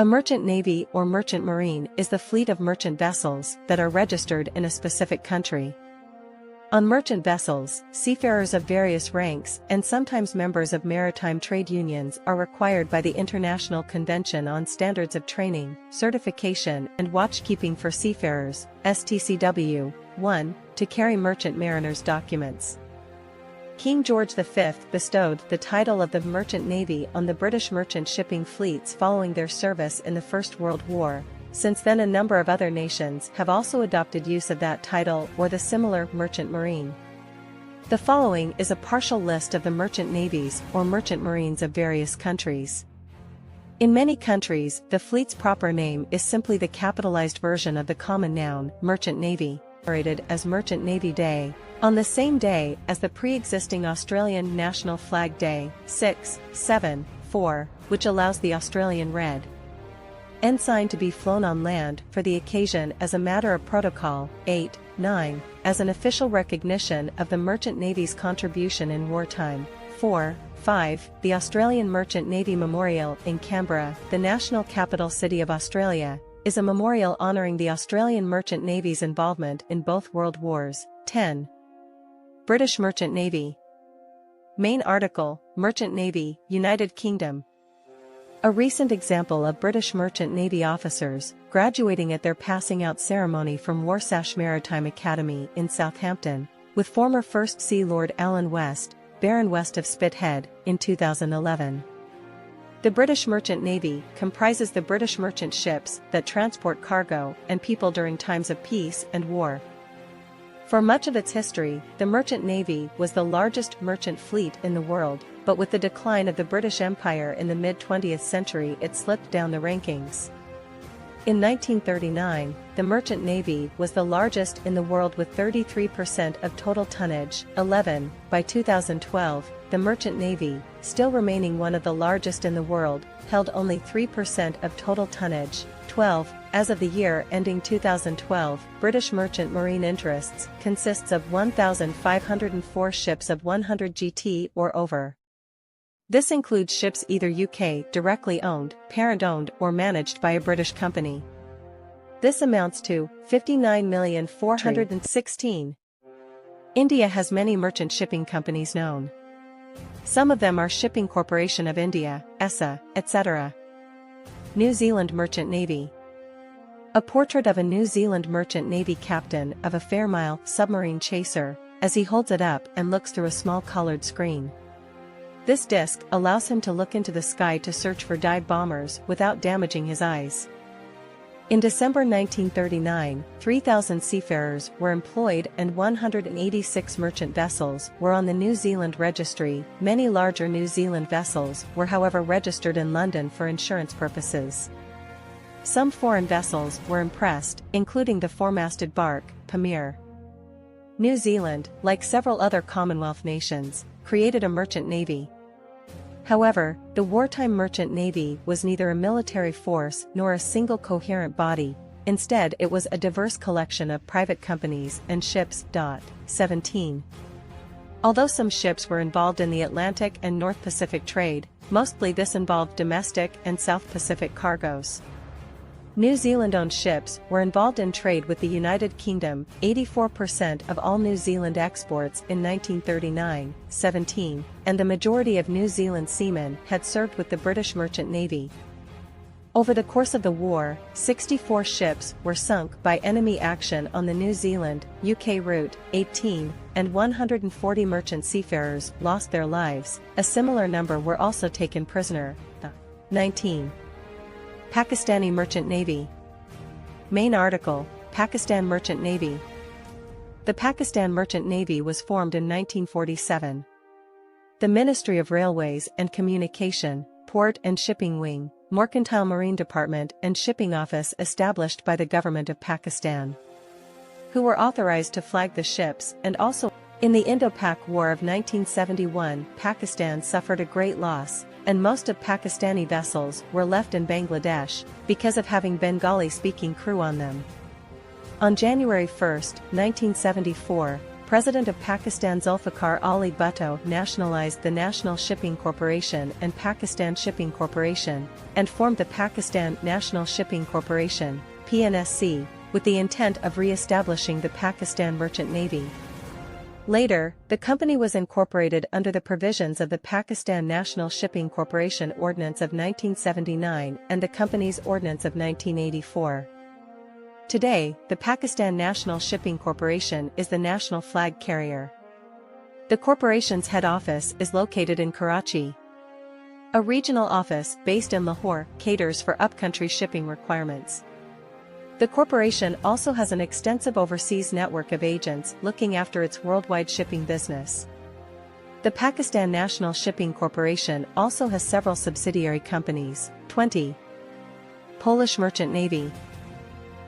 A merchant navy or merchant marine is the fleet of merchant vessels that are registered in a specific country. On merchant vessels, seafarers of various ranks and sometimes members of maritime trade unions are required by the International Convention on Standards of Training, Certification and Watchkeeping for Seafarers, STCW, 1, to carry merchant mariners' documents. King George V bestowed the title of the Merchant Navy on the British merchant shipping fleets following their service in the First World War. Since then a number of other nations have also adopted use of that title or the similar merchant marine. The following is a partial list of the merchant navies or merchant marines of various countries. In many countries, the fleet's proper name is simply the capitalized version of the common noun, merchant navy, celebrated as Merchant Navy Day, on the same day as the pre-existing Australian National Flag Day, 6, 7, 4, which allows the Australian red ensign to be flown on land for the occasion as a matter of protocol, 8, 9, as an official recognition of the Merchant Navy's contribution in wartime, 4, 5, the Australian Merchant Navy Memorial in Canberra, the national capital city of Australia, is a memorial honouring the Australian Merchant Navy's involvement in both World Wars, 10. British Merchant Navy. Main article, Merchant Navy, United Kingdom. A recent example of British Merchant Navy officers graduating at their passing out ceremony from Warsash Maritime Academy in Southampton, with former First Sea Lord Alan West, Baron West of Spithead, in 2011. The British Merchant Navy comprises the British merchant ships that transport cargo and people during times of peace and war. For much of its history, the Merchant Navy was the largest merchant fleet in the world, but with the decline of the British Empire in the mid-20th century it slipped down the rankings. In 1939, the Merchant Navy was the largest in the world with 33% of total tonnage. 11. By 2012, the Merchant Navy, still remaining one of the largest in the world, held only 3% of total tonnage. 12. As of the year ending 2012, British merchant marine interests consists of 1,504 ships of 100 GT or over. This includes ships either UK directly owned, parent-owned or managed by a British company. This amounts to 59,416,000. India has many merchant shipping companies known. Some of them are Shipping Corporation of India, ESA, etc. New Zealand Merchant Navy. A portrait of a New Zealand Merchant Navy captain of a Fairmile submarine chaser, as he holds it up and looks through a small coloured screen. This disc allows him to look into the sky to search for dive bombers without damaging his eyes. In December 1939, 3,000 seafarers were employed and 186 merchant vessels were on the New Zealand registry. Many larger New Zealand vessels were however registered in London for insurance purposes. Some foreign vessels were impressed, including the four-masted bark, Pamir. New Zealand, like several other Commonwealth nations, created a merchant navy. However, the wartime merchant navy was neither a military force nor a single coherent body, instead it was a diverse collection of private companies and ships. 17. Although some ships were involved in the Atlantic and North Pacific trade, mostly this involved domestic and South Pacific cargoes. New Zealand-owned ships were involved in trade with the United Kingdom, 84% of all New Zealand exports in 1939, 17, and the majority of New Zealand seamen had served with the British Merchant Navy. Over the course of the war, 64 ships were sunk by enemy action on the New Zealand-UK route, 18, and 140 merchant seafarers lost their lives. A similar number were also taken prisoner. 19. Pakistani Merchant Navy. Main article, Pakistan Merchant Navy. The Pakistan Merchant Navy was formed in 1947. The Ministry of Railways and Communication, Port and Shipping Wing, Mercantile Marine Department and Shipping Office established by the Government of Pakistan, who were authorized to flag the ships and also. In the Indo-Pak War of 1971, Pakistan suffered a great loss, and most of Pakistani vessels were left in Bangladesh because of having Bengali-speaking crew on them. On January 1, 1974, President of Pakistan Zulfikar Ali Bhutto nationalized the National Shipping Corporation and Pakistan Shipping Corporation, and formed the Pakistan National Shipping Corporation, PNSC, with the intent of re-establishing the Pakistan Merchant Navy. Later, the company was incorporated under the provisions of the Pakistan National Shipping Corporation Ordinance of 1979 and the Companies Ordinance of 1984. Today, the Pakistan National Shipping Corporation is the national flag carrier. The corporation's head office is located in Karachi. A regional office, based in Lahore, caters for upcountry shipping requirements. The corporation also has an extensive overseas network of agents looking after its worldwide shipping business. The Pakistan National Shipping Corporation also has several subsidiary companies. 20. Polish Merchant Navy.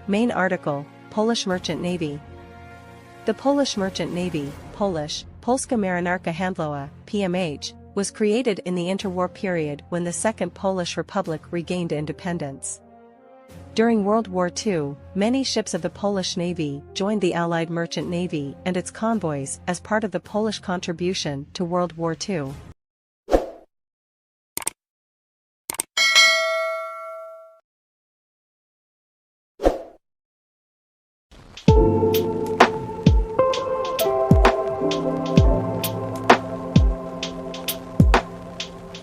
Main article, Polish Merchant Navy. The Polish Merchant Navy, Polish, Polska Marynarka Handlowa, PMH, was created in the interwar period when the Second Polish Republic regained independence. During World War II, many ships of the Polish Navy joined the Allied Merchant Navy and its convoys as part of the Polish contribution to World War II.